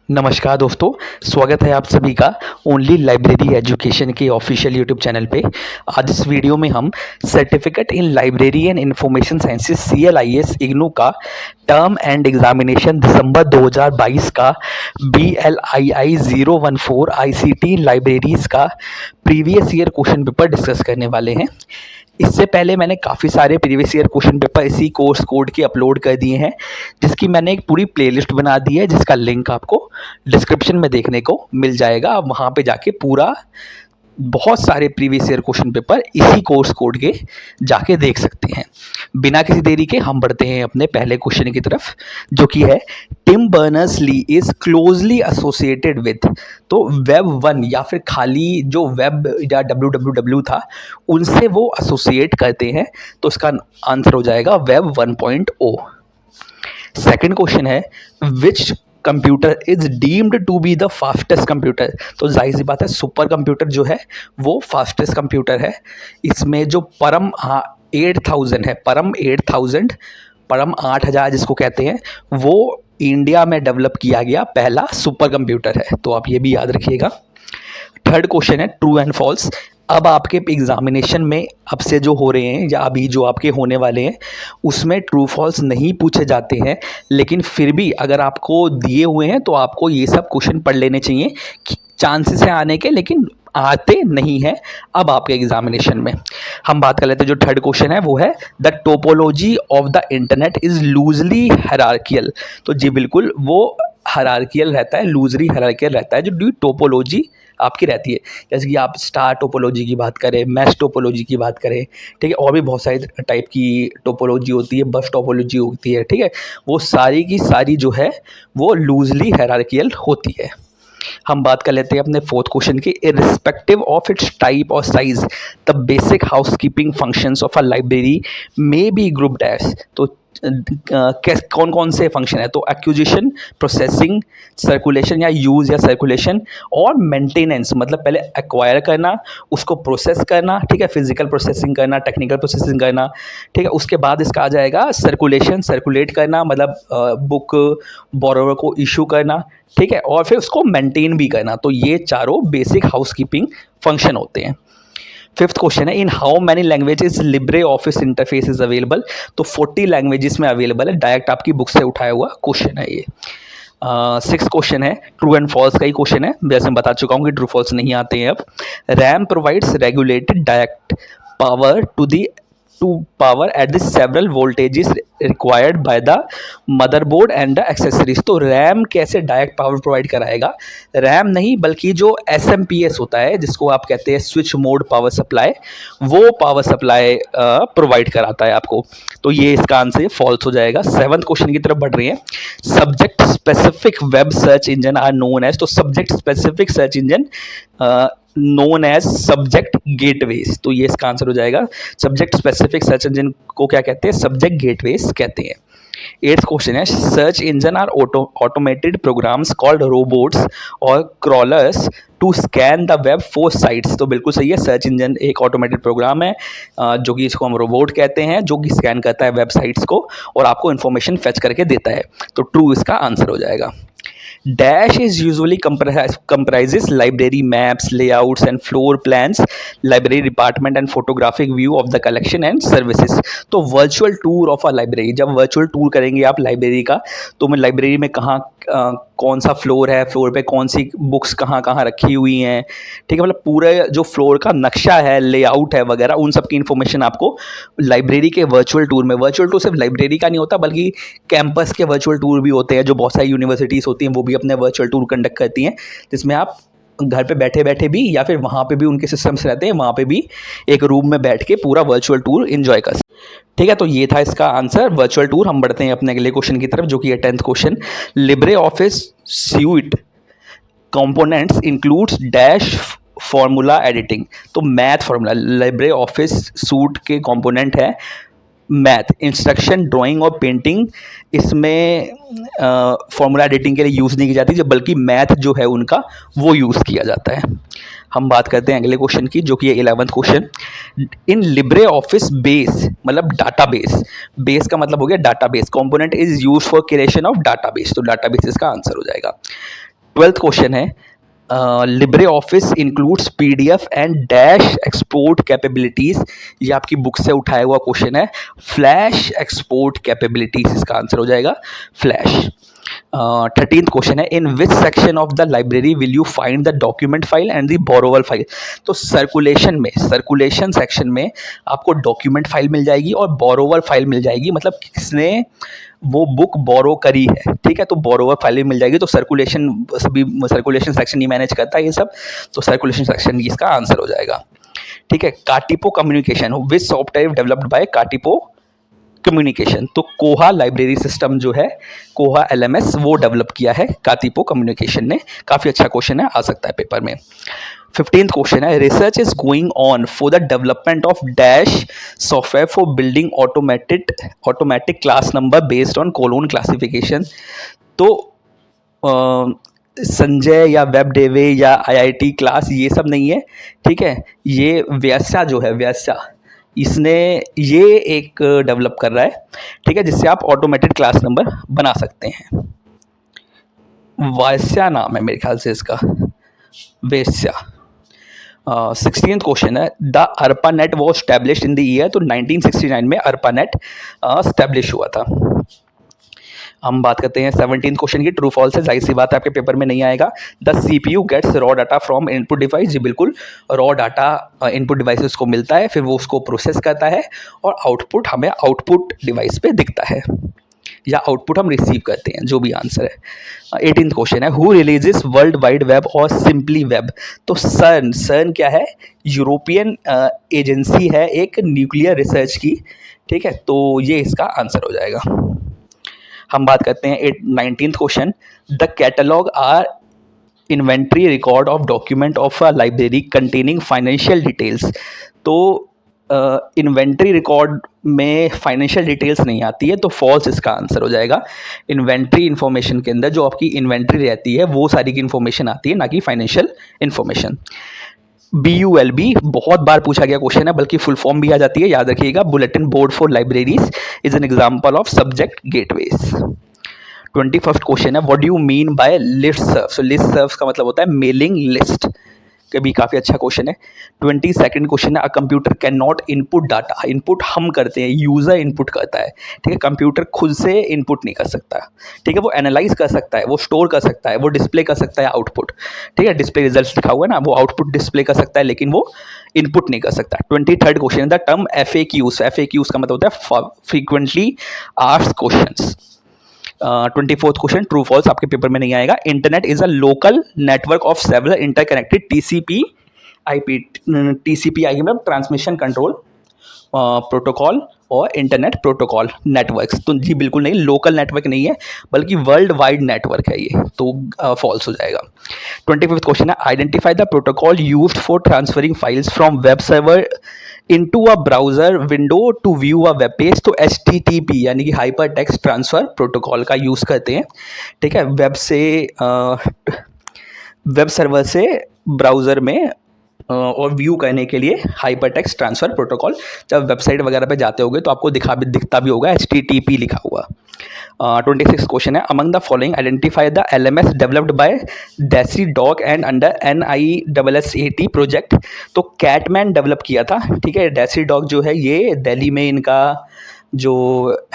नमस्कार दोस्तों, स्वागत है आप सभी का ओनली लाइब्रेरी एजुकेशन के ऑफिशियल यूट्यूब चैनल पे। आज इस वीडियो में हम certificate in library and information sciences CLIS IGNOU का टर्म एंड एग्जामिनेशन दिसंबर 2022 का BLII 014 ICT लाइब्रेरीज का previous year question paper discuss करने वाले हैं। इससे पहले मैंने काफ़ी सारे प्रीवियस ईयर क्वेश्चन पेपर इसी कोर्स कोड के अपलोड कर दिए हैं, जिसकी मैंने एक पूरी प्लेलिस्ट बना दी है, जिसका लिंक आपको डिस्क्रिप्शन में देखने को मिल जाएगा। आप वहाँ पे जाके पूरा बहुत सारे प्रीवियस ईयर क्वेश्चन पेपर इसी कोर्स कोड के जाके देख सकते हैं। बिना किसी देरी के हम बढ़ते हैं अपने पहले क्वेश्चन की तरफ, जो कि है Tim Berners Lee is closely associated with. तो वेब 1 या फिर खाली जो वेब या www था उनसे वो एसोसिएट करते हैं, तो इसका आंसर हो जाएगा वेब 1.0। सेकंड क्वेश्चन है which computer is deemed to be the fastest computer. तो जाहिर सी बात है सुपर कंप्यूटर जो है वो फास्टेस्ट कंप्यूटर है। इसमें जो परम 8000 है, परम 8000 जिसको कहते हैं, वो इंडिया में डेवलप किया गया पहला सुपर कंप्यूटर है, तो आप ये भी याद रखिएगा। थर्ड क्वेश्चन है ट्रू एंड फॉल्स। अब आपके एग्जामिनेशन में अब से जो हो रहे हैं या अभी जो आपके होने वाले हैं उसमें ट्रू फॉल्स नहीं पूछे जाते हैं, लेकिन फिर भी अगर आपको दिए हुए हैं तो आपको ये सब क्वेश्चन पढ़ लेने चाहिए, चांसेस हैं आने के, लेकिन आते नहीं हैं अब आपके एग्जामिनेशन में। हम बात कर लेते हैं, जो थर्ड क्वेश्चन है वो है the topology of the internet is loosely hierarchical. तो जी बिल्कुल, वो हायरार्कियल रहता है, लूजली हायरार्कियल रहता है जो टोपोलॉजी आपकी रहती है। जैसे कि आप स्टार टोपोलॉजी की बात करें, मैश टोपोलॉजी की बात करें, ठीक है, और भी बहुत सारी टाइप की टोपोलॉजी होती है, बस टोपोलॉजी होती है, ठीक है, वो सारी की सारी जो है वो लूजली हायरार्कियल होती है। हम बात कर लेते हैं अपने फोर्थ क्वेश्चन की, इर्रिस्पेक्टिव ऑफ इट्स टाइप और size the basic housekeeping functions of a library may be grouped as. तो कौन कौन से फंक्शन है, तो एक्विजिशन, प्रोसेसिंग, सर्कुलेशन या यूज़ या सर्कुलेशन, और मेंटेनेंस, मतलब पहले एक्वायर करना, उसको प्रोसेस करना, ठीक है, फिजिकल प्रोसेसिंग करना, टेक्निकल प्रोसेसिंग करना, ठीक है, उसके बाद इसका आ जाएगा सर्कुलेशन, सर्कुलेट करना, मतलब बुक बोरोवर को इशू करना, ठीक है, और फिर उसको मेंटेन भी करना। तो ये चारों बेसिक हाउसकीपिंग फंक्शन होते हैं। फिफ्थ क्वेश्चन है in how many languages Libre office interface is available. तो 40 लैंग्वेजेस में अवेलेबल है, डायरेक्ट आपकी बुक से उठाया हुआ क्वेश्चन है ये। सिक्स क्वेश्चन है ट्रू एंड फॉल्स का ही क्वेश्चन है, जैसे मैं बता चुका हूँ कि ट्रू फॉल्स नहीं आते हैं अब। RAM provides regulated direct power to power at the several voltages required by the motherboard and the accessories. तो रैम कैसे डायरेक्ट पावर प्रोवाइड कराएगा, रैम नहीं बल्कि जो SMPS होता है जिसको आप कहते हैं स्विच मोड पावर सप्लाई, वो पावर सप्लाई प्रोवाइड कराता है आपको। तो ये इसका आंसर फॉल्स हो जाएगा। सेवंथ क्वेश्चन की तरफ बढ़ रहे हैं, subject specific web search engine are known as. तो subject specific search engine known as subject gateways. तो ये इसका आंसर हो जाएगा, सब्जेक्ट स्पेसिफिक सर्च इंजन को क्या कहते हैं, सब्जेक्ट गेटवेज कहते हैं। एट्थ क्वेश्चन है search engine are automated programs called robots और crawlers to scan the web for sites. तो बिल्कुल सही है, सर्च इंजन एक ऑटोमेटेड प्रोग्राम है जो कि इसको हम रोबोट कहते हैं, जो कि स्कैन करता है वेबसाइट्स को और आपको इन्फॉर्मेशन फेच करके देता है। तो ट्रू इसका आंसर हो जाएगा। Dash is usually comprises library maps, layouts and floor plans, library department and photographic view of the collection and services। तो virtual tour of a library, जब virtual tour करेंगे आप लाइब्रेरी का, तो मैं लाइब्रेरी में कहाँ कौन सा फ्लोर है, फ्लोर पे कौन सी बुक्स कहाँ कहाँ रखी हुई हैं, ठीक है, मतलब पूरा जो फ्लोर का नक्शा है, लेआउट है वगैरह, उन सब की इन्फॉर्मेशन आपको लाइब्रेरी के वर्चुअल टूर में। वर्चुअल टूर सिर्फ लाइब्रेरी का नहीं होता बल्कि कैंपस के वर्चुअल टूर भी होते हैं, जो बहुत सारी यूनिवर्सिटीज़ होती हैं वो भी अपने वर्चुअल टूर कंडक्ट करती हैं, जिसमें आप घर पे बैठे बैठे भी या फिर वहाँ पे भी उनके सिस्टम्स रहते हैं, वहाँ पे भी एक रूम में बैठ के पूरा वर्चुअल टूर एंजॉय कर। ठीक है, तो ये था इसका आंसर, वर्चुअल टूर। हम बढ़ते हैं अपने अगले क्वेश्चन की तरफ, जो कि है 10th question, LibreOffice suite components includes dash formula editing. तो math formula, LibreOffice suite के कंपोनेंट है मैथ, इंस्ट्रक्शन, ड्राइंग और पेंटिंग इसमें फार्मूला एडिटिंग के लिए यूज़ नहीं की जाती, जब बल्कि मैथ जो है उनका वो यूज़ किया जाता है। हम बात करते हैं अगले क्वेश्चन की, जो कि है 11th question, in LibreOffice base, मतलब डाटाबेस, बेस का मतलब हो गया database, component is use for creation of database. तो डाटाबेस इसका आंसर हो जाएगा। 12th क्वेश्चन है LibreOffice includes PDF and dash export capabilities. ये आपकी बुक से उठाया हुआ क्वेश्चन है। फ्लैश एक्सपोर्ट कैपेबिलिटीज इसका आंसर हो जाएगा फ्लैश। 13th क्वेश्चन है in which section of the library will you find the document file and the borrower file. तो सर्कुलेशन सेक्शन में आपको डॉक्यूमेंट फाइल मिल जाएगी और बोरोवर फाइल मिल जाएगी, मतलब किसने वो बुक बोरो करी है, ठीक है। तो बोरोवर फाइल भी मिल जाएगी। तो सर्कुलेशन सेक्शन ही मैनेज करता है ये सब, तो सर्कुलेशन सेक्शन इसका आंसर हो जाएगा, ठीक है। Katipo communication which software developed by Katipo communication. तो कोहा लाइब्रेरी सिस्टम जो है, कोहा LMS, वो डेवलप किया है कातिपो कम्युनिकेशन ने। काफ़ी अच्छा क्वेश्चन है, आ सकता है पेपर में। 15th क्वेश्चन है research is going on for the development of dash software for building automatic class number based on colon classification. तो संजय या वेब डेवे या IIT क्लास ये सब नहीं है, ठीक है। ये व्यासा जो है, व्यासा, इसने ये एक डेवलप कर रहा है, ठीक है, जिससे आप ऑटोमेटेड क्लास नंबर बना सकते हैं। वास्या नाम है मेरे ख्याल से इसका, वेस्या। 16th क्वेश्चन है the ARPANET was established in the year. तो 1969 में ARPANET स्टैब्लिश हुआ था। हम बात करते हैं 17th क्वेश्चन की, ट्रू फॉल्स है, जाहिर सी बात है आपके पेपर में नहीं आएगा। The CPU gets raw data from input device. जी बिल्कुल, रॉ डाटा इनपुट डिवाइसेस को मिलता है, फिर वो उसको प्रोसेस करता है और आउटपुट हमें आउटपुट डिवाइस पे दिखता है, या आउटपुट हम रिसीव करते हैं, जो भी आंसर है। 18th क्वेश्चन है who releases world wide web और सिंपली वेब। तो सर्न क्या है, यूरोपियन एजेंसी है एक न्यूक्लियर रिसर्च की, ठीक है। तो ये इसका आंसर हो जाएगा। हम बात करते हैं 19th question the catalogue are inventory record of document of a library containing financial details. तो इन्वेंट्री रिकॉर्ड में फाइनेंशियल डिटेल्स नहीं आती है, तो फॉल्स इसका आंसर हो जाएगा। इन्वेंट्री इन्फॉर्मेशन के अंदर जो आपकी इन्वेंट्री रहती है वो सारी की इन्फॉर्मेशन आती है, ना कि फाइनेंशियल इन्फॉर्मेशन। BULB बहुत बार पूछा गया क्वेश्चन है, बल्कि फुल फॉर्म भी आ जाती है, याद रखिएगा। Bulletin board for libraries is an example of subject gateways. 21st question है what do you mean by listserv. So listserv का मतलब होता है मेलिंग लिस्ट, कभी काफ़ी अच्छा क्वेश्चन है। 22nd क्वेश्चन है a computer can not input data. Input हम करते हैं, यूज़र इनपुट करता है, ठीक है। कंप्यूटर खुद से इनपुट नहीं कर सकता, ठीक है। वो एनालाइज कर सकता है, वो स्टोर कर सकता है, वो डिस्प्ले कर सकता है आउटपुट, ठीक है। डिस्प्ले रिजल्ट लिखा हुआ है ना, वो आउटपुट डिस्प्ले कर सकता है, लेकिन वो इनपुट नहीं कर सकता। 23rd क्वेश्चन है द टर्म FAQs का मतलब होता है frequently asked questions. 24th question true false आपके पेपर में नहीं आएगा। Internet is a local network of several interconnected TCP/IP। TCP/IP मतलब ट्रांसमिशन कंट्रोल प्रोटोकॉल और इंटरनेट प्रोटोकॉल नेटवर्क्स। तो जी बिल्कुल नहीं, लोकल नेटवर्क नहीं है, बल्कि वर्ल्ड वाइड नेटवर्क है ये, तो फॉल्स हो जाएगा। 25th क्वेश्चन है identify the protocol used for transferring files from web server into a browser window to view a web page. तो HTTP यानी कि हाइपर टेक्स्ट ट्रांसफर प्रोटोकॉल का यूज़ करते हैं, ठीक है। वेब सर्वर से ब्राउज़र में और व्यू करने के लिए हाइपर टेक्स्ट ट्रांसफ़र प्रोटोकॉल। जब वेबसाइट वगैरह पे जाते होगे तो आपको दिखता भी होगा HTTP लिखा हुआ। 26 क्वेश्चन है among the following identify the LMS developed by DESIDOC and under NISSAT project. तो कैटमैन डेवलप किया था, ठीक है। डेसी डॉग जो है ये दिल्ली में इनका जो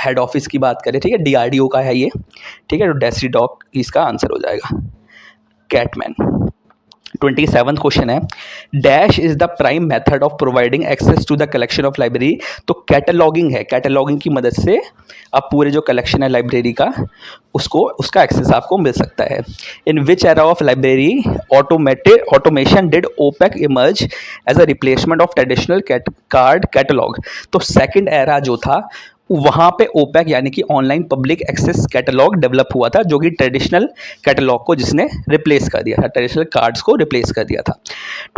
हेड ऑफिस की बात करें, ठीक है, DRDO का है ये, ठीक है। तो डेसी डॉग इसका आंसर हो जाएगा, कैटमैन। 27th क्वेश्चन है dash is the prime method of providing access to the collection of library. तो कैटलॉगिंग है, कैटलॉगिंग की मदद से आप पूरे जो कलेक्शन है लाइब्रेरी का उसका एक्सेस आपको मिल सकता है। In which era of library automation did OPAC emerge as a replacement of traditional card catalogue. तो सेकेंड एरा जो था वहाँ पे ओपेक यानी कि online public access catalogue develop हुआ था, जो कि ट्रेडिशनल कैटलॉग को जिसने रिप्लेस कर दिया था, ट्रेडिशनल कार्ड्स को रिप्लेस कर दिया था।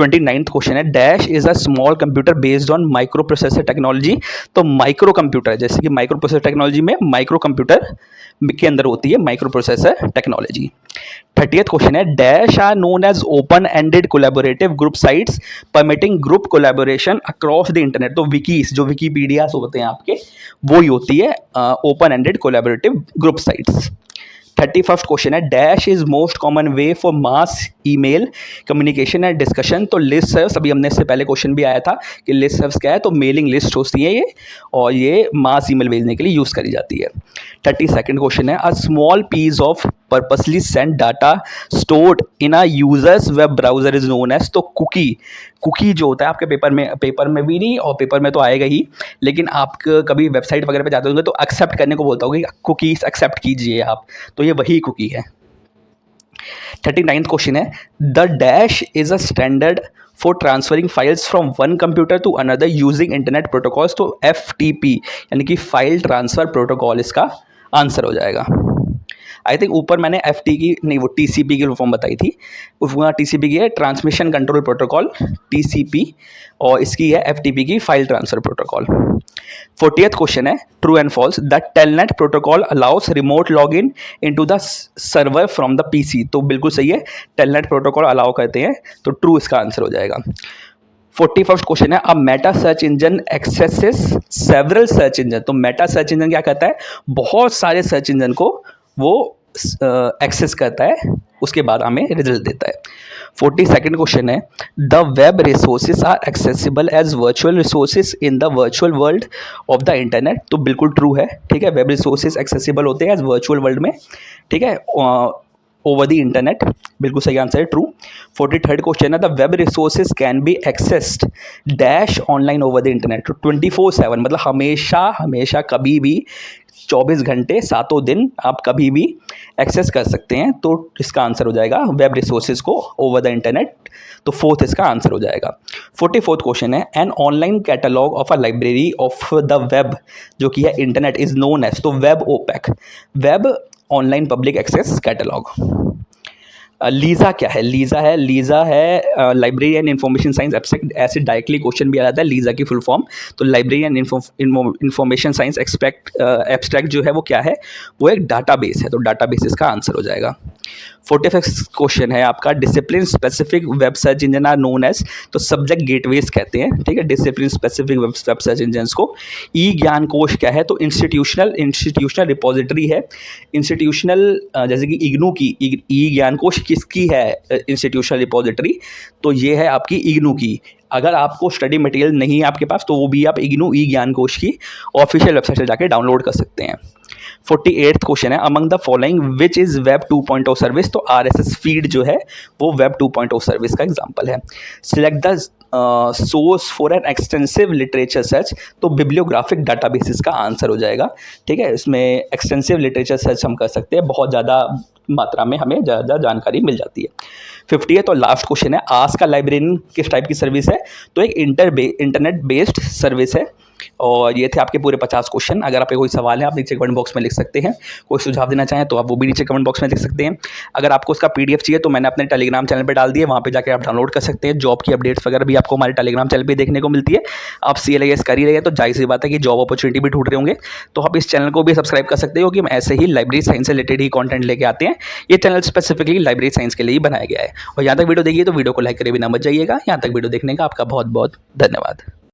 29th क्वेश्चन है dash is a small computer based on microprocessor technology. तो माइक्रो कंप्यूटर, जैसे कि माइक्रो प्रोसेसर टेक्नोलॉजी में माइक्रो कंप्यूटर के अंदर होती है microprocessor technology. 30th question है dash are known as open ended collaborative group sites permitting group collaboration across the internet. तो विकीज, जो विकीपीडियाज होते हैं आपके, वो ही होती है open ended collaborative group sites. 31st question है, dash is most common way for mass email communication and discussion. तो लिस्ट सर्व्स, अभी हमने इससे पहले क्वेश्चन भी आया था कि लिस्ट सर्व्स क्या है, तो मेलिंग लिस्ट होती है ये, और ये मास ईमेल भेजने के लिए यूज़ करी जाती है। 32nd क्वेश्चन है, a small piece of purposely send data stored in a user's web browser is known as. तो कुकी जो होता है आपके पेपर में भी नहीं, और पेपर में तो आएगा ही, लेकिन आप कभी वेबसाइट वगैरह पे जाते होंगे तो एक्सेप्ट करने को बोलता होगा कि कुकीज़ एक्सेप्ट कीजिए आप, तो ये वही कुकी है। 39th क्वेश्चन है, the dash is a standard for transferring files from one computer to another using internet protocols. तो FTP यानी कि फाइल ट्रांसफ़र प्रोटोकॉल इसका आंसर हो जाएगा। आई थिंक ऊपर मैंने FT की नहीं, वो TCP की फॉर्म बताई थी, वहाँ TCP की है ट्रांसमिशन कंट्रोल प्रोटोकॉल TCP, और इसकी है FTP की file transfer protocol. 40th question है, true and false, the telnet protocol allows remote log in to the server from the PC। तो बिल्कुल सही है, टेलनेट प्रोटोकॉल अलाउ करते हैं, तो ट्रू इसका आंसर हो जाएगा। 41st क्वेश्चन है, अ Meta search engine axes several search engine. तो मेटा सर्च इंजन क्या करता है, बहुत सारे सर्च इंजन को वो एक्सेस करता है, उसके बाद हमें रिजल्ट देता है। 42nd क्वेश्चन है, the web resources are accessible as virtual resources in the virtual world of the internet. तो बिल्कुल ट्रू है, ठीक है, वेब रिसोर्सेज एक्सेसिबल होते हैं एज वर्चुअल वर्ल्ड में, ठीक है, ओवर द इंटरनेट, बिल्कुल सही आंसर है, ट्रू। 43rd क्वेश्चन है, the web resources can be accessed dash online over the internet. तो 24/7 मतलब हमेशा कभी भी 24 घंटे 7 दिन आप कभी भी एक्सेस कर सकते हैं, तो इसका आंसर हो जाएगा वेब रिसोर्सेज को ओवर द इंटरनेट, तो 4th इसका आंसर हो जाएगा। 44th क्वेश्चन है, an online catalogue of a library of the web, जो कि है इंटरनेट, इज नोन एज, तो web OPAC, web online public access catalogue. LISA क्या है, लीज़ा है library and information science abstract. ऐसे डायरेक्टली क्वेश्चन भी आ जाता है लीज़ा की फुल फॉर्म, तो library and information science abstract जो है वो क्या है, वो एक डाटाबेस है, तो डाटाबेस इसका आंसर हो जाएगा। 45th क्वेश्चन है आपका, discipline specific web search engine are known as. तो सब्जेक्ट गेटवेज कहते हैं, ठीक है, discipline specific web search engine को। ई ज्ञान कोश क्या है, तो इंस्टीट्यूशनल रिपोजिटरी है, इंस्टीट्यूशनल, जैसे कि इग्नू की ई ज्ञान कोश किसकी है इंस्टीट्यूशनल रिपोजिटरी, तो ये है आपकी इग्नू की। अगर आपको स्टडी मटेरियल नहीं है आपके पास, तो वो भी आप इग्नू ई ज्ञान कोश की ऑफिशियल वेबसाइट से जाके डाउनलोड कर सकते हैं। 48th क्वेश्चन है, among the following which is web 2.0 service. तो RSS फीड जो है वो वेब 2.0 सर्विस का एग्जाम्पल है। Select the source for an extensive literature search. तो बिब्लियोग्राफिक डाटाबेसिस का आंसर हो जाएगा, ठीक है, इसमें एक्सटेंसिव लिटरेचर सर्च हम कर सकते हैं, बहुत ज़्यादा मात्रा में हमें ज़्यादा जानकारी मिल जाती है। 50th और लास्ट क्वेश्चन है, आस्क का लाइब्रेरियन किस टाइप की सर्विस है, तो एक इंटरनेट बेस्ड सर्विस है। और ये थे आपके पूरे 50 क्वेश्चन। अगर आपके कोई सवाल है आप नीचे कमेंट बॉक्स में लिख सकते हैं, कोई सुझाव देना चाहें तो आप वो भी नीचे कमेंट बॉक्स में लिख सकते हैं। अगर आपको उसका PDF चाहिए तो मैंने अपने टेलीग्राम चैनल पे डाल दिया, वहाँ पे जाकर आप डाउनलोड कर सकते हैं। जॉब की अपडेट्स वगैरह भी आपको हमारे टेलीग्राम चैनल पे देखने को मिलती है। आप CLIS कर ही रहे हैं तो जाहिर सी बात है कि जॉब अपॉर्चुनिटी भी ढूंढ रहे होंगे, तो आप इस चैनल को भी सब्सक्राइब कर सकते हो कि हम ऐसे ही लाइब्रेरी साइंस से रिलेटेड ही कॉन्टेंट लेके आते हैं। ये चैनल स्पेसिफिकली लाइब्रेरी साइंस के लिए ही बनाया गया है। और यहाँ तक वीडियो देखिए तो वीडियो को लाइक करे बिना मत जाइएगा। यहाँ तक वीडियो देखने का आपका बहुत बहुत धन्यवाद।